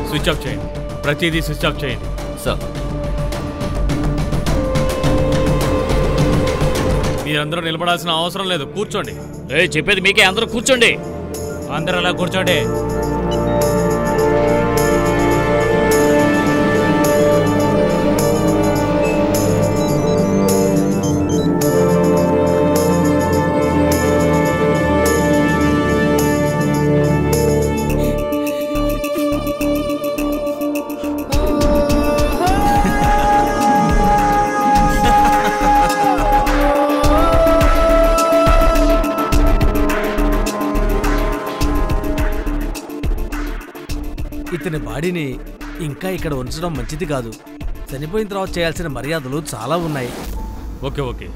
Switch off చేయండి, ప్రతిదీ switch off చేయండి. సార్ మీరందరూ నిలబడాల్సిన అవసరం లేదు, కూర్చోండి. చెప్పేది మీకే, అందరూ కూర్చోండి. అందరూ అలా కూర్చోండి. ఇతని బాడీని ఇంకా ఇక్కడ ఉంచడం మంచిది కాదు. చనిపోయిన తర్వాత చేయాల్సిన మర్యాదలు చాలా ఉన్నాయి. ఓకే ఓకే,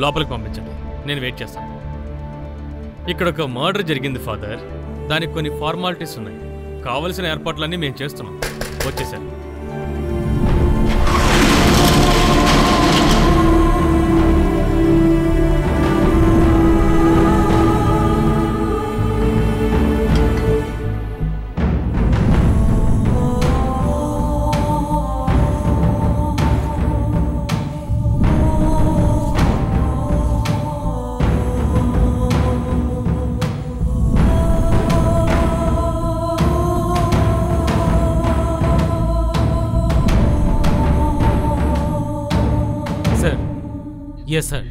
లోపలికి పంపించండి, నేను వెయిట్ చేస్తాను. ఇక్కడ ఒక మర్డర్ జరిగింది ఫాదర్, దానికి కొన్ని ఫార్మాలిటీస్ ఉన్నాయి. కావలసిన ఏర్పాట్లన్నీ మేము చేస్తున్నాం. వచ్చేసాను. Yes, sir.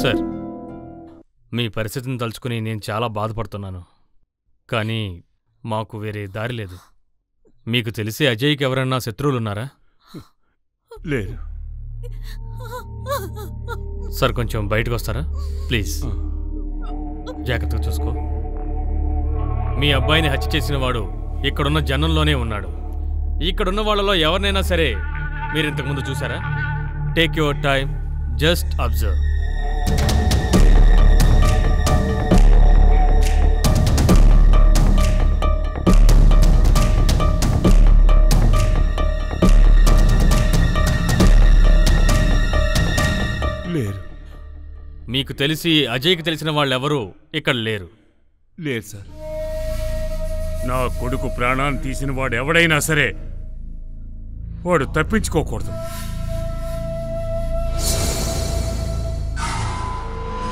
సార్, మీ పరిస్థితిని తలుచుకుని నేను చాలా బాధపడుతున్నాను. కానీ మాకు వేరే దారి లేదు. మీకు తెలిసి అజయ్కి ఎవరన్నా శత్రువులున్నారా? లేదు సార్, కొంచెం బయటకు వస్తారా ప్లీజ్? జాగ్రత్తగా చూసుకో. మీ అబ్బాయిని హత్య చేసిన వాడు ఇక్కడున్న జనంలోనే ఉన్నాడు. ఇక్కడున్న వాళ్ళలో ఎవరినైనా సరే మీరు ఇంతకుముందు చూసారా? Take your time, just observe. లేరు. మీకు తెలిసి అజయ్కి తెలిసిన వాళ్ళెవరూ ఇక్కడ లేరు? లేదు సార్. నా కొడుకు ప్రాణాన్ని తీసిన వాడు ఎవడైనా సరే వాడు తప్పించుకోకూడదు.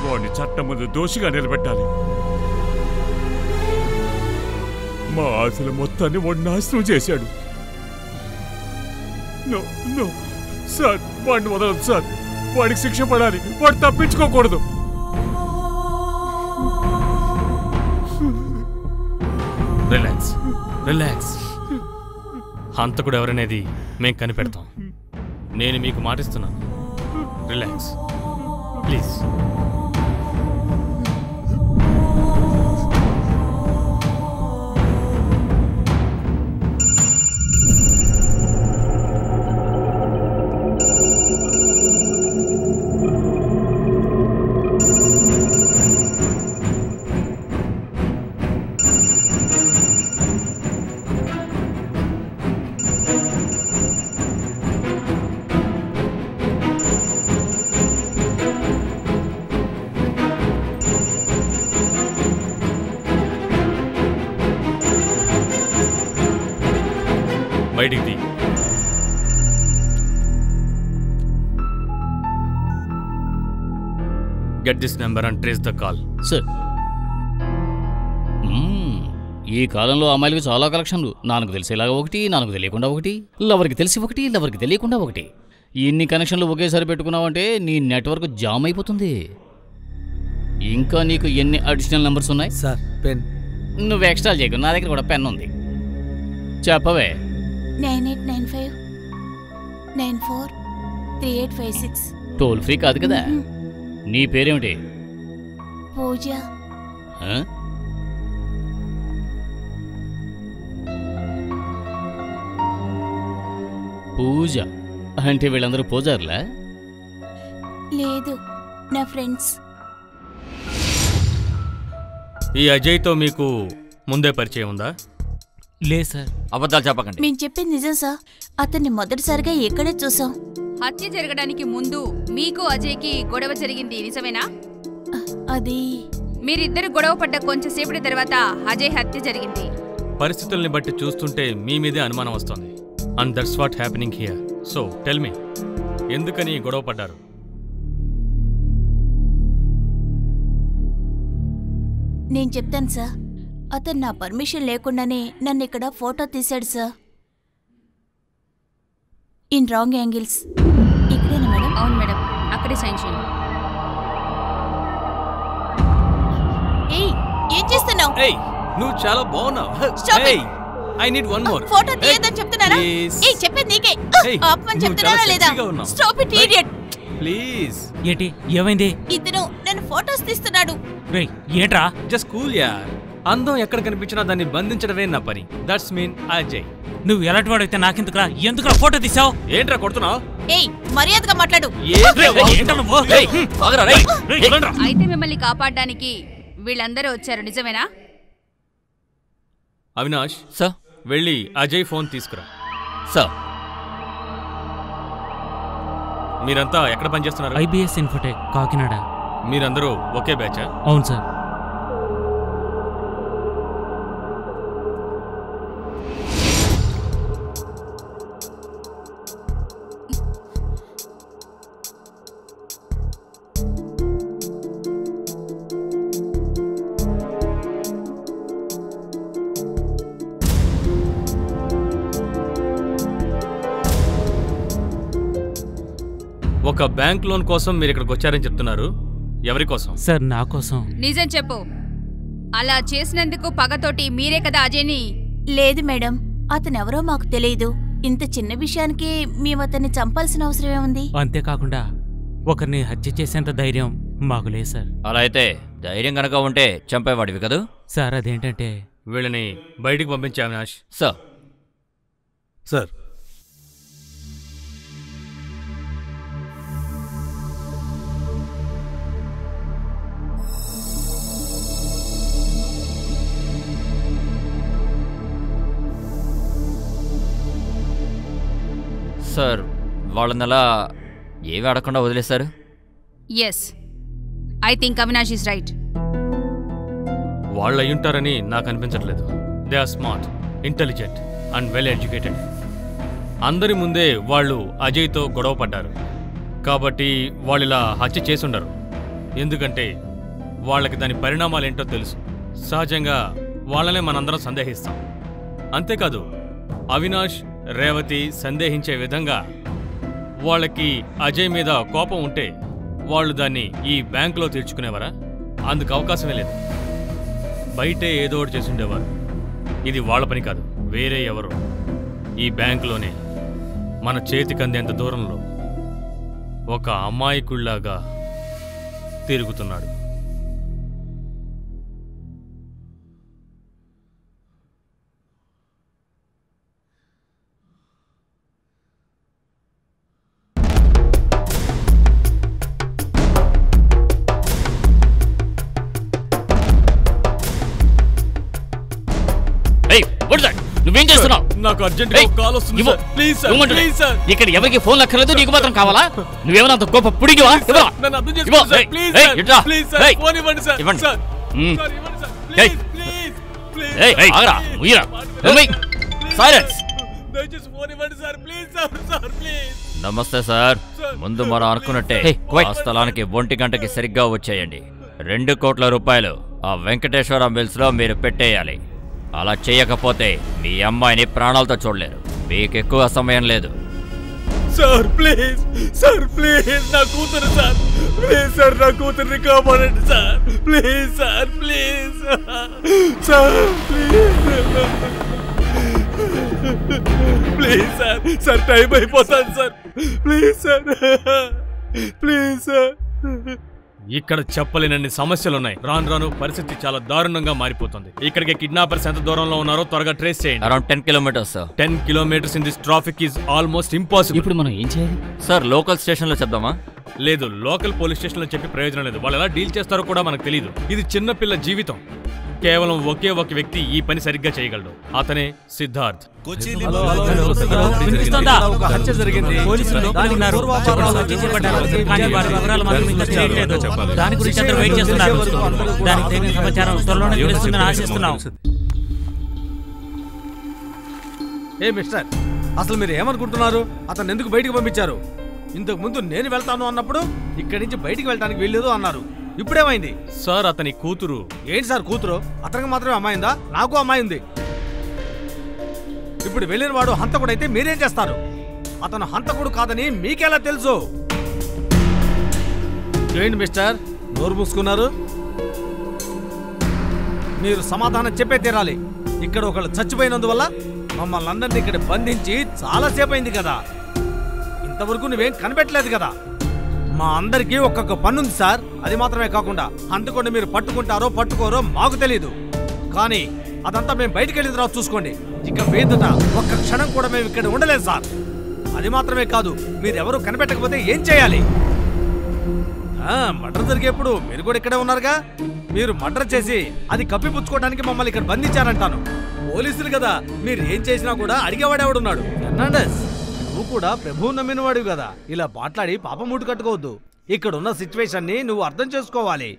వాడిని చట్టం ముందు దోషిగా నిలబెట్టాలి. మా ఆశల మొత్తాన్ని వాడు నాశనం చేశాడు. సార్, వాడిని వదలదు సార్. వాడికి శిక్ష పడాలి. వాడు తప్పించుకోకూడదు. Relax relax. హంతకుడు ఎవరనేది మేం కనిపెడతాం. నేను మీకు మాటిస్తున్నాను. Relax please. బయటికి తీ. Get this number and trace the call. Sir, ఈ కాలంలో అమ్మాయిలకి చాలా కలెక్షన్లు. నాకు తెలిసేలాగా ఒకటి, నాకు తెలియకుండా ఒకటి, లవర్కి తెలిసి ఒకటి, లవర్కి తెలియకుండా ఒకటి. ఇన్ని కనెక్షన్లు ఒకేసారి పెట్టుకున్నావంటే నీ నెట్వర్క్ జామ్ అయిపోతుంది. ఇంకా నీకు ఎన్ని అడిషనల్ నెంబర్స్ ఉన్నాయి? Sir, pen. నువ్వు ఎక్స్ట్రా చేయకు, నా దగ్గర కూడా పెన్ ఉంది. చెప్పవే. 9895943856. టోల్ ఫ్రీ కాదు కదా? నీ పేరేమిటి? పూజ. పూజ అంటే వీళ్ళందరూ పూజారులా? లేదు, నా ఫ్రెండ్స్. ఈ అజయ్తో మీకు ముందే పరిచయం ఉందా? లేదు సార్. అబద్ధాలు చెప్పకండి. మేము చెప్పింది నిజం సార్. అతన్ని మొదటిసారిగా ఎక్కడే చూసాం. హత్య జరగడానికి ముందు మీకు అజయ్కి గొడవ జరిగింది నిజమేనా? అది మీరిద్దరు గొడవ పడ్డ కొంచెంసేపటి తర్వాత అజయ్ హత్య జరిగింది. పరిస్థితుల్ని బట్టి చూస్తుంటే మీ మీదే అనుమానం వస్తుంది. And that's what happening here. So tell me, ఎందుకని గొడవ పడ్డారు? నేను చెప్తాను సార్. అతను నా పర్మిషన్ లేకుండానే నన్ను ఇక్కడ ఫోటో తీశాడు సార్. In wrong angles. ఇక్కడేనా మేడం? అవును మేడం, అక్కడే సైన్ చేయండి. ఏయ్, ఏం చేస్తున్నావు? ఏయ్, నువ్వు చాలా బాగున్నావు. Stop it. ఏయ్, I need one more. Photo తీయదని చెప్తున్నారా? Please. ఏయ్, చెప్పేది నీకే. Hey, ఆపమని నువ్వు చెప్తున్నారా చాలా లేదా? sexy గా ఉన్నావు. Stop it idiot. ప్లీజ్ ఏంటి ఏమైంది? ఇతను నన్ను ఫోటోస్ తీస్తున్నాడు. రేయ్ ఏంట్రా? జస్ట్ కూల్ యార్. అందం ఎక్కడ కనిపించినా దాన్ని బంధించడమే నా పని. That's mean Ajay. నువ్వు ఎలాంటి వాడైతే నాకెందుకురా? ఎందుకురా ఫోటో తీసావు? ఏంట్రా కొడుతున్నావు? ఏయ్, మర్యాదగా మాట్లాడు. అయితే మిమ్మల్ని కాపాడడానికి వీళ్ళందరూ వచ్చారు నిజమేనా? అవినాష్ సార్. వెళ్ళి అజయ్ ఫోన్ తీసుకురా. సార్. మీరంతా ఎక్కడ పనిచేస్తున్నారు? IBS Infotech, Kakinada. మీరందరూ ఒకే బ్యాచా? అవును సార్. ఒక బ్యాంక్ లోన్ కోసం మీరు ఇక్కడికి వచ్చారని చెప్తున్నారు. ఎవరి కోసం? సార్ నా కోసం. నిజం చెప్పు. అలా చేసినందుకు పగతోటి మీరే కదా అజయ్ని? లేదు మేడం, అతనెవరో మాకు తెలియదు. ఇంత చిన్న విషయానికి మేము అతన్ని చంపాల్సిన అవసరమే ఉంది. అంతేకాకుండా ఒకరిని హత్య చేసేంత ధైర్యం మాకు లేదు సార్. అలా అయితే ధైర్యం గనక ఉంటే చంపేవాడివి కదూ? సార్ అదేంటంటే వీళ్ళని బయటికి పంపించా అవినాష్. సార్. సార్, సార్, వాళ్ళని అలా ఏమీ అడగకుండా వదిలేశారు? Yes, I think Avinash is right. వాళ్ళు అయ్యుంటారని నాకు అనిపించట్లేదు. They are smart, intelligent and well educated. అందరి ముందే వాళ్ళు అజయ్తో గొడవ పడ్డారు కాబట్టి వాళ్ళు ఇలా హత్య చేసుండరు. ఎందుకంటే వాళ్ళకి దాని పరిణామాలేంటో తెలుసు. సహజంగా వాళ్ళనే మనందరం సందేహిస్తాం. అంతేకాదు, అవినాష్, రేవతి సందేహించే విధంగా వాళ్ళకి అజయ్ మీద కోపం ఉంటే వాళ్ళు దాన్ని ఈ బ్యాంకులో తీర్చుకునేవారా? అందుకు అవకాశమే లేదు. బయటే ఏదో ఒకటి చేసుండేవారు. ఇది వాళ్ళ పని కాదు, వేరే ఎవరు. ఈ బ్యాంకులోనే మన చేతికి అందేంత దూరంలో ఒక అమాయకుళ్లాగా తిరుగుతున్నాడు. నువ్వేం చేస్తున్నావు? నాకు అర్జెంట్ కాల్ వస్తుంది sir. Please sir, please sir. ఇక్కడ ఎవరికి ఫోన్ అక్కర్లేదు, నీకు మాత్రం కావాలా? నువ్వేమన్నా అంత గొప్ప పుడిగివా? నన్ను అర్థం చేసుకోండి sir. Please sir, please sir, phone ఇవ్వండి సార్. ఇవ్వండి. సార్, ఇవ్వండి సార్. Please, please, please. ఆగరా, ముయ్యరా. సైలెన్స్. దయచేసి ఫోన్ ఇవ్వండి sir. Please sir, sir please. నమస్తే సార్. ముందు మనం అనుకున్నట్టే ఆ స్థలానికి 1 గంటకి సరిగ్గా వచ్చేయండి. 2 కోట్ల రూపాయలు ఆ వెంకటేశ్వర మిల్స్ లో మీరు పెట్టేయాలి. అలా చేయకపోతే మీ అమ్మాయిని ప్రాణాలతో చూడలేరు. మీకు ఎక్కువ సమయం లేదు. సార్ ప్లీజ్, సార్ ప్లీజ్, నా కూతురు సార్. ప్లీజ్ సార్, నా కూతుర్ని కాపాడండి sir. Please sir, please sir, please sir. Sir time అయిపోతాను sir. Please sir, please sir. ఇక్కడ చెప్పలేనన్ని సమస్యలున్నాయి. రాను రాను పరిస్థితి చాలా దారుణంగా మారిపోతుంది. ఇక్కడికి కిడ్నాపర్స్ ఎంత దూరంలో ఉన్నారో త్వరగా ట్రేస్ చేయండి. Around 10 kilometers sir. 10 kilometers in this traffic is almost impossible. ఇప్పుడు మనం ఏం చేయాలి సార్? లోకల్ స్టేషన్లో చెప్దామా? లేదు, లోకల్ పోలీస్ స్టేషన్లో చెప్పి ప్రయోజనం లేదు. వాళ్ళు ఎలా డీల్ చేస్తారో కూడా మనకు తెలియదు. ఇది చిన్నపిల్ల జీవితం. కేవలం ఒకే ఒక వ్యక్తి ఈ పని సరిగ్గా చేయగలడు. అతనే సిద్ధార్థ్. వినిపిస్తోందా? ఒక హత్య జరిగింది. పోలీసులు లోపల ఉన్నారు. హత్య చేయబడ్డారు. కానీ వారి వివరాలు మాత్రం ఇంకా తెలియలేదు. దాని గురించి అందరూ వెయిట్ చేస్తున్నారు. దానికి తగిన సమాచారం త్వరలోనే తెలుస్తుందని ఆశిస్తున్నాం. ఏ మిస్టర్, అసలు మీరు ఏమనుకుంటున్నారు? అతను ఎందుకు బయటికి పంపించారు? ఇంతకు ముందు నేను వెళ్తాను అన్నప్పుడు ఇక్కడి నుంచి బయటికి వెళ్ళడానికి వీల్లేదు అన్నారు. ఇప్పుడేమైంది? సార్, అతని కూతురు. ఏంటి సార్ కూతురు? అతనికి మాత్రమే అమ్మాయిందా? నాకు అమ్మాయి ఉంది. ఇప్పుడు వెళ్ళిన వాడు హంతకుడైతే మీరేం చేస్తారు? అతను హంతకుడు కాదని మీకెలా తెలుసు? ఏంటి మిస్టర్, నోరు మూసుకున్నారు? మీరు సమాధానం చెప్పే తీరాలి. ఇక్కడ ఒకళ్ళు చచ్చిపోయినందువల్ల మమ్మల్ని అందరినీ ఇక్కడ బంధించి చాలాసేపు అయింది కదా. ఇంతవరకు నువ్వేం కనిపెట్టలేదు కదా. మా అందరికీ ఒక్కొక్క పన్నుంది సార్. అది మాత్రమే కాకుండా హంతకుండా మీరు పట్టుకుంటారో పట్టుకోరో మాకు తెలీదు. కానీ అదంతా మేము బయటికి వెళ్ళిన తర్వాత చూసుకోండి. ఇక వేదట ఒక్క క్షణం కూడా మేము ఇక్కడ ఉండలేదు సార్. అది మాత్రమే కాదు, మీరెవరూ కనిపెట్టకపోతే ఏం చేయాలి? మర్డర్ జరిగేప్పుడు మీరు కూడా ఇక్కడే ఉన్నారుగా. మీరు మర్డర్ చేసి అది కప్పిపుచ్చుకోవడానికి మమ్మల్ని ఇక్కడ బంధించారంటాను. పోలీసులు కదా, మీరు ఏం చేసినా కూడా అడిగేవాడెవడున్నాడు? ఫెర్నాండెస్, నువ్వు కూడా ప్రభువు నమ్మినవాడు కదా. ఇలా మాట్లాడి పాపం మూట కట్టుకోవద్దు. ఇక్కడ ఉన్న సిచ్యువేషన్ ని నువ్వు అర్థం చేసుకోవాలి.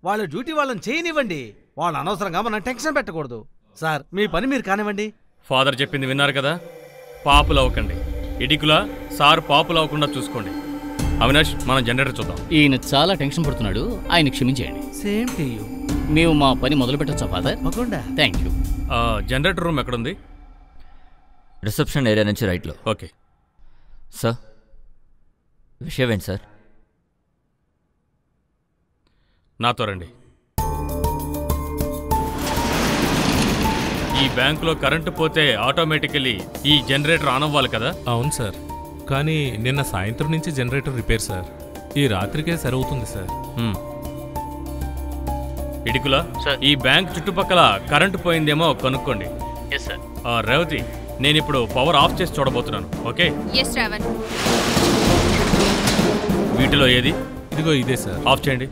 వాళ్ళ డ్యూటీ వాళ్ళని చేయనివ్వండి. వాళ్ళు అనవసరంగా మనం టెన్షన్ పెట్టకూడదు. సార్, మీ పని మీరు కానివ్వండి. ఫాదర్ చెప్పింది విన్నారు కదా, పాపులు అవ్వకండి. ఇడికులా సార్ పాపులు అవ్వకుండా చూసుకోండి. అవినాష్, మనం జనరేటర్ చూద్దాం. ఈయన చాలా టెన్షన్ పడుతున్నాడు, ఆయన క్షమించేయండి. Same to you. మేము మా పని మొదలు పెట్టొచ్చా father? Thank you. Generator room ఎక్కడుంది? రిసెప్షన్ ఏరియా నుంచి రైట్లో. Okay sir. విషయం ఏంటి సార్? నాతో రండి. ఈ బ్యాంకులో కరెంటు పోతే ఆటోమేటికలీ ఈ జనరేటర్ ఆన్ అవ్వాలి కదా? అవును సార్, కానీ నిన్న సాయంత్రం నుంచి జనరేటర్ రిపేర్ సార్. ఈ రాత్రికే సరవుతుంది సార్. ఇడికులా, ఈ బ్యాంక్ చుట్టుపక్కల కరెంటు పోయిందేమో కనుక్కోండి. రేవతి, నేను ఇప్పుడు పవర్ ఆఫ్ చేసి చూడబోతున్నాను. ఓకే? ఎస్ శ్రావణ్. వీటిలో ఏది? ఇదిగో ఇదే సార్. ఆఫ్ చేయండి.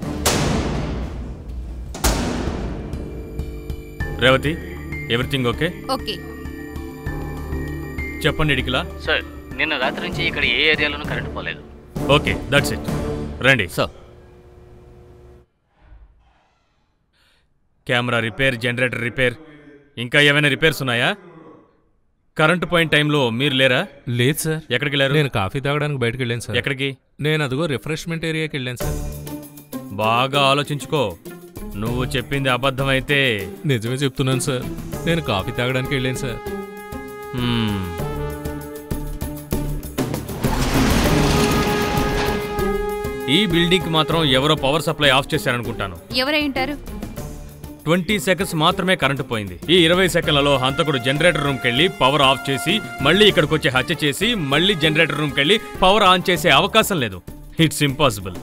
Revathi, everything okay? ఓకే. చెప్పండి ఇడికిలా. సార్, నిన్న రాత్రి నుంచి ఇక్కడ ఏ ఏరియాలోనూ కరెంట్ పోలేదు. Okay, that's it. రండి. Sir. Camera repair, generator repair, ఇంకా ఏమైనా రిపేర్స్ ఉన్నాయా? కరెంటు పోయిన టైంలో మీరు లేరా? లేదు సార్. ఎక్కడికి వెళ్ళారు? నేను కాఫీ తాగడానికి బయటకు వెళ్ళాను సార్. ఎక్కడికి? నేను అదిగో రిఫ్రెష్మెంట్ ఏరియాకి వెళ్ళాను సార్. బాగా ఆలోచించుకో. నువ్వు చెప్పింది అబద్ధమైతే? నిజమే చెప్తున్నాను సార్, నేను కాఫీ తాగడానికి వెళ్ళాను సార్. ఈ బిల్డింగ్ కి మాత్రం ఎవరో పవర్ సప్లై ఆఫ్ చేశారనుకుంటాను. ఎవరై ఉంటారు? 20 seconds మాత్రమే కరెంటు పోయింది. ఈ 20 సెకండ్లలో హంతకుడు జనరేటర్ రూమ్కి వెళ్ళి పవర్ ఆఫ్ చేసి మళ్ళీ ఇక్కడికి వచ్చి హత్య చేసి మళ్ళీ జనరేటర్ రూమ్కి వెళ్ళి పవర్ ఆన్ చేసే అవకాశం లేదు. It's impossible.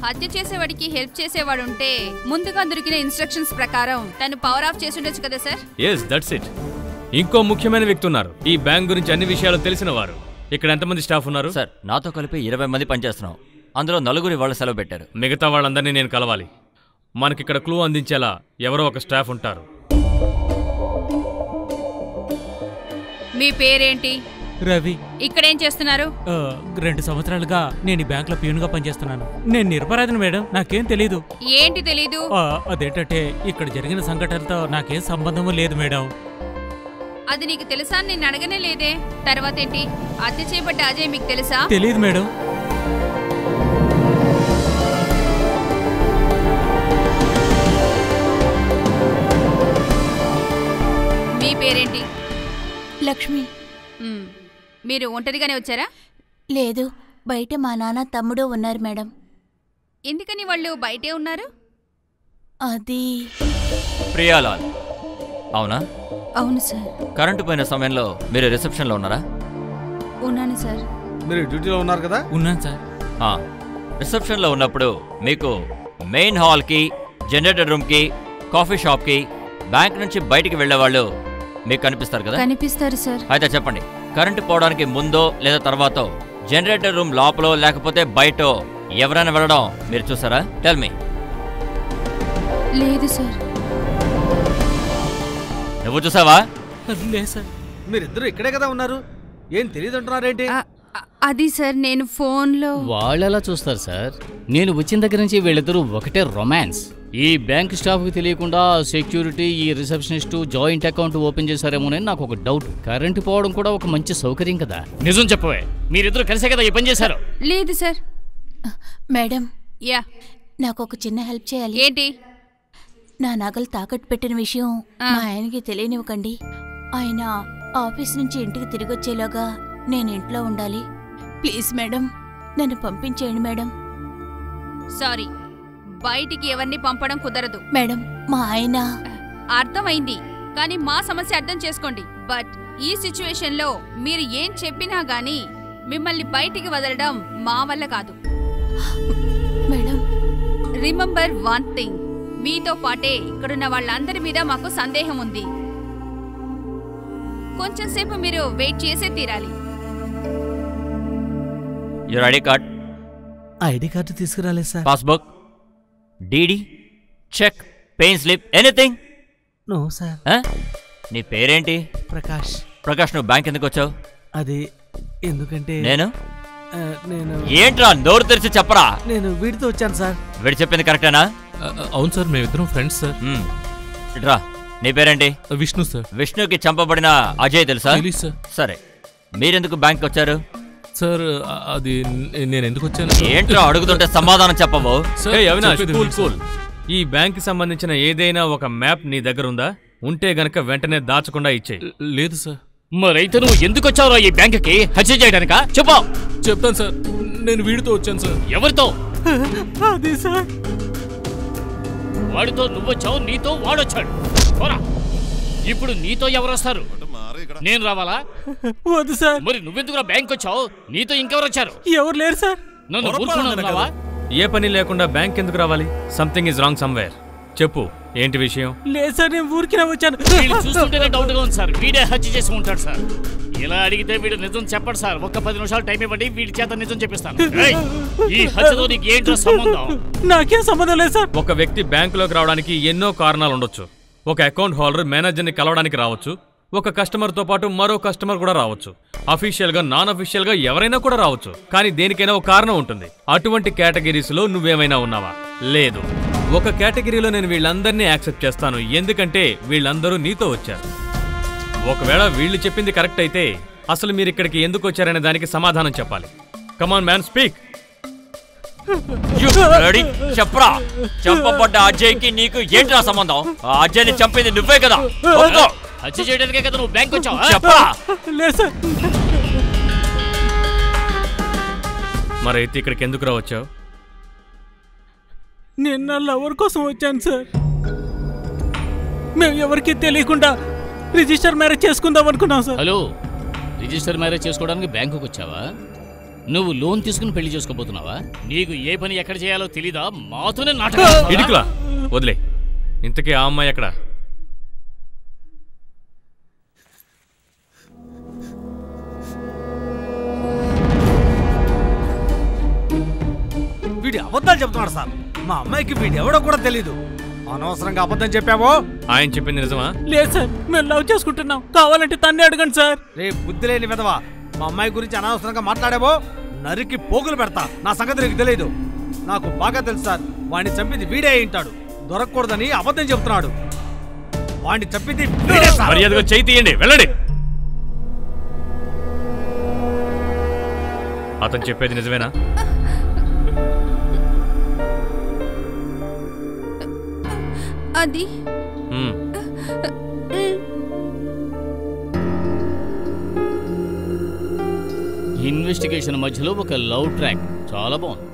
హత్య చేసేవాడికి హెల్ప్ చేసేవాడు ఉంటే ముందుగా దొరికిన ఇన్స్ట్రక్షన్స్ ప్రకారం తను పవర్ ఆఫ్ చేసి ఉండొచ్చు కదా సార్? Yes, that's it. ఇంకో ముఖ్యమైన వ్యక్తి ఉన్నారు. ఈ బ్యాంక్ గురించి అన్ని విషయాలు తెలిసిన వారు. ఇక్కడ ఎంతమంది స్టాఫ్ ఉన్నారు? సార్, నాతో కలిపి 20 మంది పనిచేస్తున్నాం. అందులో 4 వాళ్ళు సెలవు పెట్టారు. మిగతా వాళ్ళందరినీ నేను కలవాలి. మనకిక్కడ క్లూ అందించేలా ఎవరో ఒక స్టాఫ్ ఉంటారు. మీ పేరేంటి? రవి. ఇక్కడేం చేస్తున్నారు? 2 సంవత్సరాలుగా నేను ఈ బ్యాంక్ లో ప్యూన్గా పనిచేస్తున్నాను. నేను నిరపరాధిని మేడం, నాకేం తెలీదు. ఏంటి తెలీదు? అదేంటంటే ఇక్కడ జరిగిన సంఘటనతో నాకేం సంబంధము లేదు మేడం. అది నీకు తెలుసా? నేను అడగనే లేదే. తర్వాత ఏంటి? హత్య చేయబడ్డ అజయ్ మీకు తెలుసా? తెలీదు మేడం. మీ పేరేంటి? లక్ష్మి. మీరు ఒంటరిగానే వచ్చారా? లేదు, బయట మా నాన్న తమ్ముడు ఉన్నారు మేడం. ఎందుకని వాళ్ళు బయటే ఉన్నారు? అది ప్రియాలాల్, అవునా? అవును సార్. కరెంటు పోయిన సమయంలో మీరు రిసెప్షన్లో ఉన్నారా? ఉన్నాను సార్. మీరు డ్యూటీలో ఉన్నారు కదా? ఉన్నాను సార్. రిసెప్షన్లో ఉన్నప్పుడు మీకు మెయిన్ హాల్కి, జనరేటర్ రూమ్కి, కాఫీ షాప్కి, బ్యాంక్ నుంచి బయటికి వెళ్ళేవాళ్ళు మీకు కనిపిస్తారు కదా? కనిపిస్తారు సార్. అయితే చెప్పండి, కరెంటు పోవడానికి ముందో లేదా తర్వాతో జనరేటర్ రూమ్ లోపల లేకపోతే బయటో ఎవరైనా వెళ్ళడం మీరు చూసారా? Tell me. లేదు సార్. నువ్వు చూసావా? లేదు సార్. మీరిద్దరు ఇక్కడే కదా ఉన్నారు, ఏం తెలియదు అంటున్నారేంటి? అది సార్ నేను ఫోన్లో. వాళ్ళెలా చూస్తారు సార్? నేను వచ్చిన దగ్గర నుంచి వీళ్ళిద్దరూ ఒకటే రొమాన్స్. ఈ బ్యాంక్ స్టాఫ్కి తెలియకుండా సెక్యూరిటీ, ఈ రిసెప్షనిస్టు జాయింట్ అకౌంట్ ఓపెన్ చేశారేమోనని నాకు ఒక డౌట్. కరెంటు పోవడం కూడా ఒక మంచి సౌకర్యం కదా. నిజం చెప్పవే, మీరిద్దరు కలిసే కదా ఈ పని చేశారు? లేదు సార్. మేడం, యా, నాకు ఒక చిన్న హెల్ప్ చేయాలి. ఏంటి? నా నగలు తాకట్టు పెట్టిన విషయం మా ఆయనకి తెలియనివ్వకండి. ఆయన ఆఫీస్ నుంచి ఇంటికి తిరిగొచ్చేలాగా నేను ఇంట్లో ఉండాలి. ప్లీజ్ మేడం, నన్ను పంపించేయండి మేడం. సారీ, బయటికి ఎవరిని పంపడం కుదరదు మేడం. మా ఆయన. అర్థమైంది, కానీ మా సమస్య అర్థం చేసుకోండి. బట్ ఈ సిచ్యువేషన్ లో మీరు ఏం చెప్పినా గానీ మిమ్మల్ని బయటికి వదలడం మా వల్ల కాదు. మేడం, రిమెంబర్ వన్ థింగ్, మీతో పాటే ఇక్కడున్న వాళ్ళందరి మీద మాకు సందేహం ఉంది. కొంచెం సేపు మీరు వెయిట్ చేసే తీరాలి. Your ID card. ID card తీసుకురాలేదు sir. Passbook, DD, cheque, pay in slip, anything? No sir. నీ పేరేంటి? ప్రకాష్. ప్రకాష్, నువ్వు బ్యాంక్ ఎందుకు వచ్చావు? అది ఎందుకంటే నేను నేను ఏంట్రా నోరు తెరిచి చెప్పరా? నేను వీడితో వచ్చాను సార్. వీడు చెప్పింది కరెక్టేనా? అవును సార్, మేమిద్దరం ఫ్రెండ్స్ సార్. ఇట్రా, నీ పేరేంటి? విష్ణు సార్. విష్ణుకి చంపబడిన అజయ్ తెలుసా? తెలీదు సార్. సరే, మీరెందుకు బ్యాంక్ వచ్చారు? సార్ అది నేను ఎందుకు వచ్చాను? ఏంట్రా అడుగుతుంటే సమాధానం చెప్పవు? Avinash, cool cool. ఈ బ్యాంక్ కి సంబంధించిన ఏదైనా ఒక మ్యాప్ నీ దగ్గర ఉందా? ఉంటే గనక వెంటనే దాచకుండా ఇచ్చే. లేదు సార్. మరైతే నువ్వు ఎందుకు వచ్చావురా ఈ బ్యాంకుకి? హత్య చేయడానికా? చెప్పు. చెప్తాను సార్, నేను వీడితో వచ్చాను సార్. ఎవరితో? అది సార్, వాడితో నువ్వు వచ్చావు, నీతో వాడొచ్చాడు. ఇప్పుడు నీతో ఎవరు వస్తారు? నేను రావాలా? వద్దు సార్. మరి నువ్వెందుకురా బ్యాంక్ వచ్చావు? నీతో ఇంకెవరు వచ్చారు? ఎవరు లేరు సార్. నన్ను ఊరుకున్నావా? ఏ పని లేకుండా బ్యాంక్ ఎందుకు రావాలి? Something is wrong somewhere. చెప్పు, ఏంటి విషయం? లేదు సార్, నేను ఊరికినే వచ్చాను. వీళ్ళు చూస్తుంటేనే డౌట్ గా ఉంది సార్. వీడే హత్య చేసి ఉంటాడు సార్. ఇలా అడిగితే వీడు నిజం చెప్పడు సార్. ఒక్క 10 నిమిషాలు టైం ఇవ్వండి, వీడి చేత నిజం చెప్పిస్తాను. ఈ హత్యతో నీకు ఏంటో సంబంధం? నాకేం సంబంధం లేదు సార్. ఒక వ్యక్తి బ్యాంకులోకి రావడానికి ఎన్నో కారణాలు ఉండొచ్చు. ఒక అకౌంట్ హోల్డర్ మేనేజర్ని కలవడానికి రావచ్చు. ఒక కస్టమర్తో పాటు మరో కస్టమర్ కూడా రావచ్చు. అఫీషియల్ గా, నాన్ అఫీషియల్ గా ఎవరైనా కూడా రావచ్చు. కానీ దేనికైనా ఒక కారణం ఉంటుంది. అటువంటి కేటగిరీస్ లో నువ్వేమైనా ఉన్నావా? లేదు. ఒక కేటగిరీలో నేను వీళ్ళందరినీ యాక్సెప్ట్ చేస్తాను, ఎందుకంటే వీళ్ళందరూ నీతో వచ్చారు. ఒకవేళ వీళ్ళు చెప్పింది కరెక్ట్ అయితే అసలు మీరు ఇక్కడికి ఎందుకు వచ్చారనే దానికి సమాధానం చెప్పాలి. Come on man, speak. చెప్పరా, చంపబడ్డ అజయ్కి నీకు ఏంట్రా సంబంధం? ఆ అజయ్ని చంపింది నువ్వే కదా? హత్య చేయడానికే కదా నువ్వు బ్యాంక్ వచ్చావు? చెప్పరా. లేదు సార్. మరైతే ఇక్కడికి ఎందుకు రావచ్చావు? నేను నా లవర్ కోసం వచ్చాను సార్. మేము ఎవరికి తెలియకుండా రిజిస్టర్ మ్యారేజ్ చేసుకుందాం అనుకున్నాం సార్. హలో, రిజిస్టర్ మ్యారేజ్ చేసుకోవడానికి బ్యాంకుకి వచ్చావా? నువ్వు లోన్ తీసుకుని పెళ్లి చేసుకోబోతున్నావా? నీకు ఏ పని ఎక్కడ చేయాలో తెలీదా? మాతోనే నాటకం. ఇడికులా వదిలే. ఇంతకీ ఆ అమ్మాయి ఎక్కడ? వీడి అబద్ధాలు చెప్తున్నాడు సార్. మా అమ్మాయికి వీడు ఎవడో కూడా తెలీదు. అనవసరంగా అబద్ధం చెప్పావో. ఆయన చెప్పింది నిజమా? లేదు సార్, మేము లవ్ చేసుకుంటున్నాం. కావాలంటే తన్నే అడగండి సార్. రే బుద్ధి లేని విధవా, మా అమ్మాయి గురించి అనవసరంగా మాట్లాడావో నరికి పోగులు పెడతా. నా సంగతి నీకు తెలియదు. నాకు బాగా తెలుసు సార్. వాడిని చంపింది వీడే అయింటాడు. దొరకకూడదని అబద్ధం చెప్తున్నాడు. వాడిని చంపింది వీడే సార్. మర్యాదగా చేయి తీయండి, వెళ్ళండి. అతను చెప్పేది నిజమేనా? అది ఇన్వెస్టిగేషన్ మధ్యలో ఒక లవ్ ట్రాక్ చాలా బాగుంది.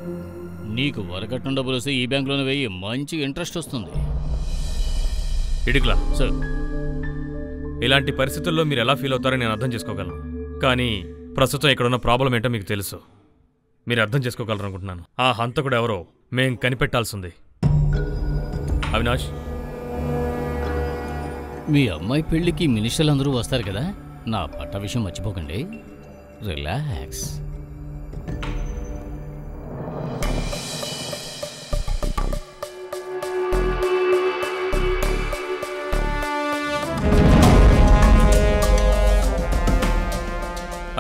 నీకు వరకట్నం డబ్బులు వస్తే ఈ బ్యాంకులోనే వెయ్యి, మంచి ఇంట్రెస్ట్ వస్తుంది. ఇడికులా సార్, ఇలాంటి పరిస్థితుల్లో మీరు ఎలా ఫీల్ అవుతారో నేను అర్థం చేసుకోగలను. కానీ ప్రస్తుతం ఇక్కడున్న ప్రాబ్లం ఏంటో మీకు తెలుసు. మీరు అర్థం చేసుకోగలరు అనుకుంటున్నాను. ఆ హంతకుడు ఎవరో మేం కనిపెట్టాల్సింది. అవినాష్, మీ అమ్మాయి పెళ్ళికి మినిస్టర్లు అందరూ వస్తారు కదా, నా పట్ట విషయం మర్చిపోకండి. రిలాక్స్.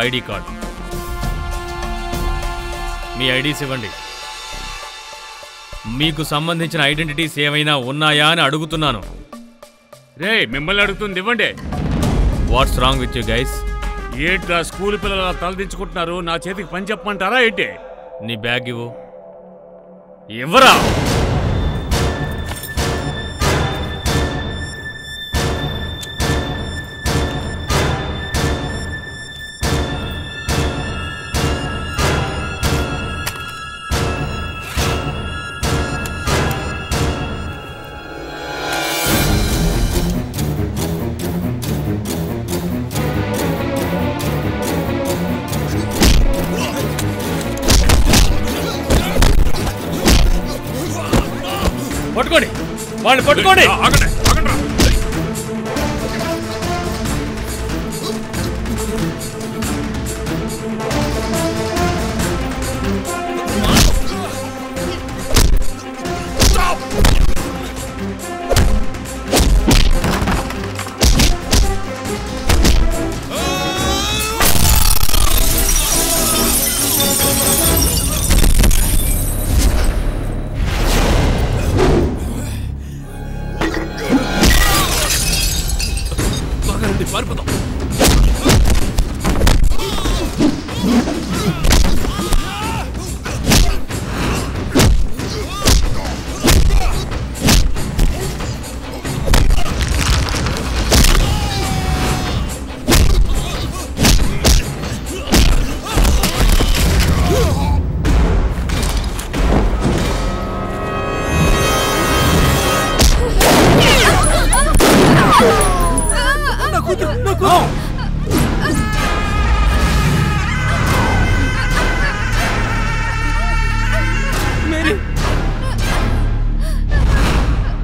ఐడి కార్డ్, మీ ఐడీస్ ఇవ్వండి. మీకు సంబంధించిన ఐడెంటిటీస్ ఏమైనా ఉన్నాయా అని అడుగుతున్నాను. రే, మిమ్మల్ని అడుగుతుంది ఇవ్వండి. What's wrong with you guys? ఏంట్రా స్కూల్ పిల్లల తలదించుకుంటున్నారు? నా చేతికి పని చెప్పమంటారా ఏంటి? నీ బ్యాగ్ ఇవ్వు. ఇవ్వరా? పట్టుకోండి, వాళ్ళు పట్టుకోండి.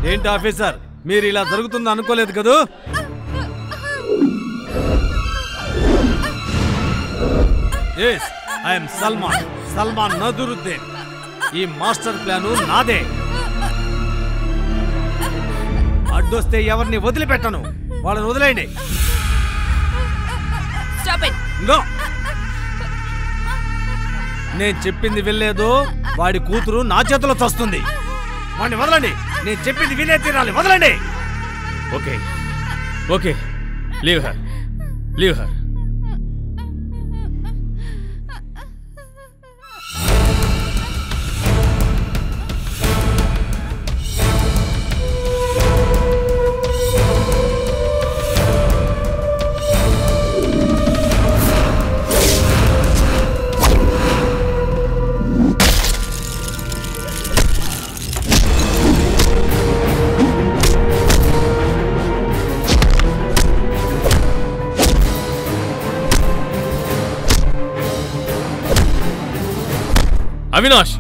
ఏంటి ఆఫీసర్, మీరు ఇలా జరుగుతుంది అనుకోలేదు కదూ? Yes, I'm Salman Nazaruddin. ఈ మాస్టర్ ప్లాను నాదే. అడ్డొస్తే ఎవరిని వదిలిపెట్టను. వాళ్ళని వదిలేయండి. నేను చెప్పింది వినలేదు, వాడి కూతురు నా చేతిలో చస్తుంది. వాడిని వదలండి. నేను చెప్పింది వినే తీరాలి. వదలండి. Okay okay, leave her, leave her. Avinash,